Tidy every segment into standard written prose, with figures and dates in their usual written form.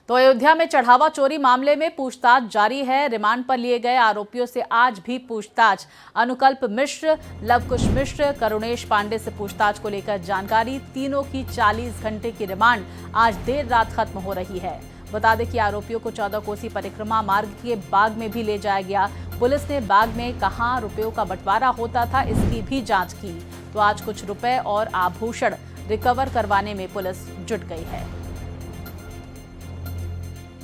तो अयोध्या में चढ़ावा चोरी मामले में पूछताछ जारी है। रिमांड पर लिए गए आरोपियों से आज भी पूछताछ। अनुकल्प मिश्र, लवकुश मिश्र, करुणेश पांडे से पूछताछ को लेकर जानकारी। तीनों की 40 घंटे की रिमांड आज देर रात खत्म हो रही है। बता दें कि आरोपियों को 14 कोसी परिक्रमा मार्ग के बाग में भी ले जाया गया। पुलिस ने बाग में कहां रुपयों का बंटवारा होता था, इसकी भी जांच की। तो आज कुछ रुपए और आभूषण रिकवर करवाने में पुलिस जुट गई है।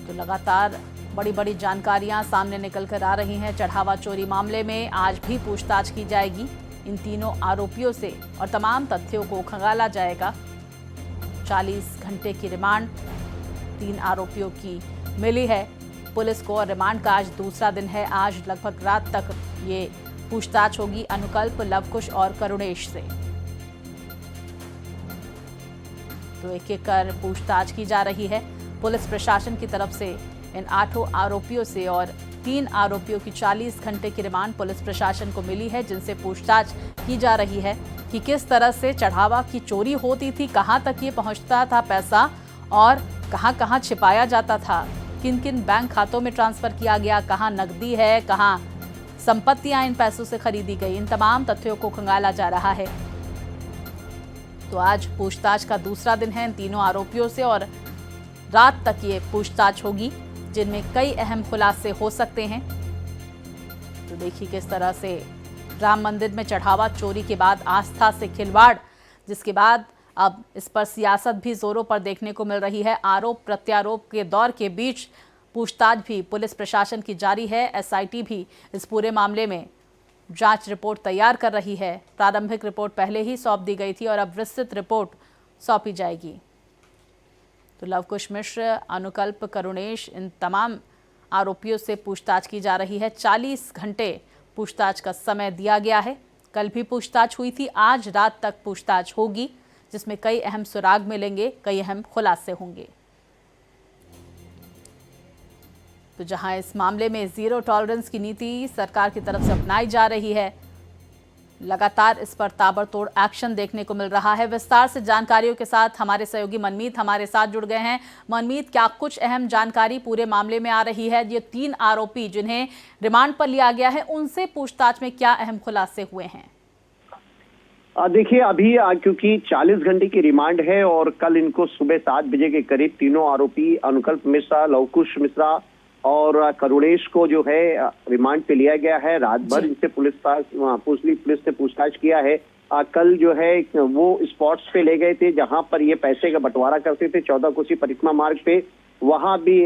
तो लगातार बड़ी बड़ी जानकारियां सामने निकल कर आ रही हैं। चढ़ावा चोरी मामले में आज भी पूछताछ की जाएगी इन तीनों आरोपियों से और तमाम तथ्यों को खंगाला जाएगा। 40 घंटे की रिमांड 3 आरोपियों की मिली है पुलिस को और रिमांड का आज दूसरा दिन है। आज लगभग रात तक ये पूछताछ होगी अनुकल्प, लवकुश और करुणेश से। तो एक एक कर पूछताछ की जा रही है पुलिस प्रशासन की तरफ से इन 8 आरोपियों से और 3 आरोपियों की 40 घंटे की रिमांड पुलिस प्रशासन को मिली है, जिनसे पूछताछ की जा रही है कि किस तरह से चढ़ावा की चोरी होती थी, कहां तक ये पहुंचता था पैसा और कहां कहां छिपाया जाता था, किन किन बैंक खातों में ट्रांसफर किया गया, कहां नकदी है, कहां संपत्तियां इन पैसों से खरीदी गई। इन तमाम तथ्यों को खंगाला जा रहा है। तो आज पूछताछ का दूसरा दिन है इन तीनों आरोपियों से और रात तक ये पूछताछ होगी, जिनमें कई अहम खुलासे हो सकते हैं। तो देखिए किस तरह से राम मंदिर में चढ़ावा चोरी के बाद आस्था से खिलवाड़, जिसके बाद अब इस पर सियासत भी जोरों पर देखने को मिल रही है। आरोप प्रत्यारोप के दौर के बीच पूछताछ भी पुलिस प्रशासन की जारी है। एसआईटी भी इस पूरे मामले में जांच रिपोर्ट तैयार कर रही है। प्रारंभिक रिपोर्ट पहले ही सौंप दी गई थी और अब विस्तृत रिपोर्ट सौंपी जाएगी। तो लवकुश मिश्र, अनुकल्प, करुणेश, इन तमाम आरोपियों से पूछताछ की जा रही है। 40 घंटे पूछताछ का समय दिया गया है। कल भी पूछताछ हुई थी, आज रात तक पूछताछ होगी, जिसमें कई अहम सुराग मिलेंगे, कई अहम खुलासे होंगे। तो जहां इस मामले में जीरो टॉलरेंस की नीति सरकार की तरफ से अपनाई जा रही है, लगातार इस पर ताबड़तोड़ एक्शन देखने को मिल रहा है। विस्तार से जानकारियों के साथ हमारे सहयोगी मनमीत हमारे साथ जुड़ गए हैं। मनमीत, क्या कुछ अहम जानकारी पूरे मामले में आ रही है? ये 3 आरोपी जिन्हें रिमांड पर लिया गया है, उनसे पूछताछ में क्या अहम खुलासे हुए हैं? देखिए, अभी क्योंकि 40 घंटे की रिमांड है और कल इनको सुबह 7 बजे के करीब तीनों आरोपी अनुकल्प मिश्रा, लवकुश मिश्रा और करुणेश को जो है रिमांड पे लिया गया है। रात भर इनसे पुलिस ने पूछताछ किया है। कल जो है वो स्पॉट्स पे ले गए थे जहां पर ये पैसे का बंटवारा करते थे, 14 कोसी परिक्रमा मार्ग पे। वहां भी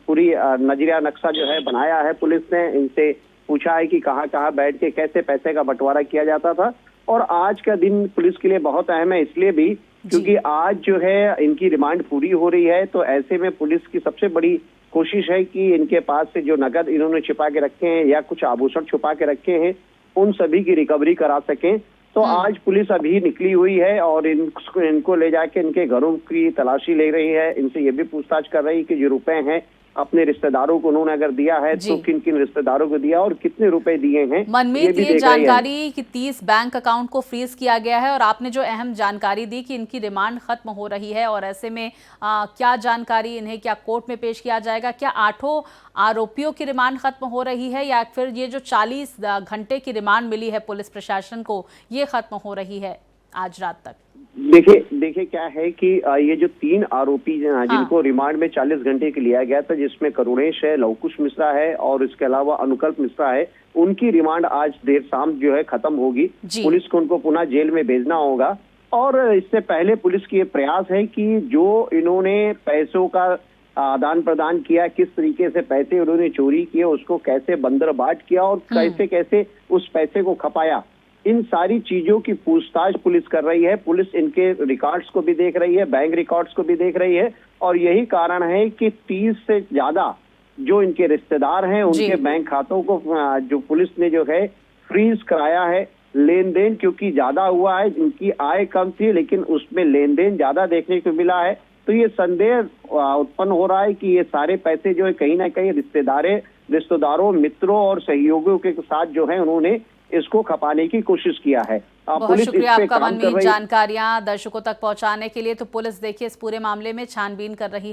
पूरी नजरिया नक्शा जो है बनाया है पुलिस ने। इनसे पूछा है कि कहाँ कहाँ बैठ के कैसे पैसे का बंटवारा किया जाता था। और आज का दिन पुलिस के लिए बहुत अहम है, इसलिए भी क्योंकि आज जो है इनकी रिमांड पूरी हो रही है। तो ऐसे में पुलिस की सबसे बड़ी कोशिश है कि इनके पास से जो नकद इन्होंने छिपा के रखे हैं या कुछ आभूषण छुपा के रखे हैं, उन सभी की रिकवरी करा सकें। तो आज पुलिस अभी निकली हुई है और इनको ले जाके इनके घरों की तलाशी ले रही है। इनसे ये भी पूछताछ कर रही है कि जो रुपए हैं अपने रिश्तेदारों को उन्होंने अगर दिया है तो किन किन रिश्तेदारों को दिया और कितने रुपए दिए हैं। मनमीत, ये जानकारी कि 30 बैंक अकाउंट को फ्रीज किया गया है और आपने जो अहम जानकारी दी कि इनकी रिमांड खत्म हो रही है और ऐसे में क्या जानकारी, इन्हें क्या कोर्ट में पेश किया जाएगा? क्या 8 आरोपियों की रिमांड खत्म हो रही है या फिर ये जो 40 घंटे की रिमांड मिली है पुलिस प्रशासन को, ये खत्म हो रही है आज रात तक? देखिए क्या है कि ये जो 3 आरोपी जिनको रिमांड में 40 घंटे के लिया गया था, जिसमें करुणेश है, लवकुश मिश्रा है और इसके अलावा अनुकल्प मिश्रा है, उनकी रिमांड आज देर शाम जो है खत्म होगी। पुलिस को उनको पुनः जेल में भेजना होगा। और इससे पहले पुलिस की ये प्रयास है कि जो इन्होंने पैसों का आदान प्रदान किया, किस तरीके से पैसे उन्होंने चोरी किए, उसको कैसे बंदरबाट किया और कैसे कैसे उस पैसे को खपाया, इन सारी चीजों की पूछताछ पुलिस कर रही है। पुलिस इनके रिकॉर्ड्स को भी देख रही है, बैंक रिकॉर्ड्स को भी देख रही है और यही कारण है कि 30 से ज्यादा जो इनके रिश्तेदार हैं उनके बैंक खातों को जो पुलिस ने जो है फ्रीज कराया है। लेन देन क्योंकि ज्यादा हुआ है, इनकी आय कम थी लेकिन उसमें लेन देन ज्यादा देखने को मिला है। तो ये संदेह उत्पन्न हो रहा है कि ये सारे पैसे जो है कहीं ना कहीं रिश्तेदारों, मित्रों और सहयोगियों के साथ जो है उन्होंने इसको खपाने की कोशिश किया है। बहुत शुक्रिया आपका मनमीत, जानकारियां दर्शकों तक पहुंचाने के लिए। तो पुलिस देखिए इस पूरे मामले में छानबीन कर रही है।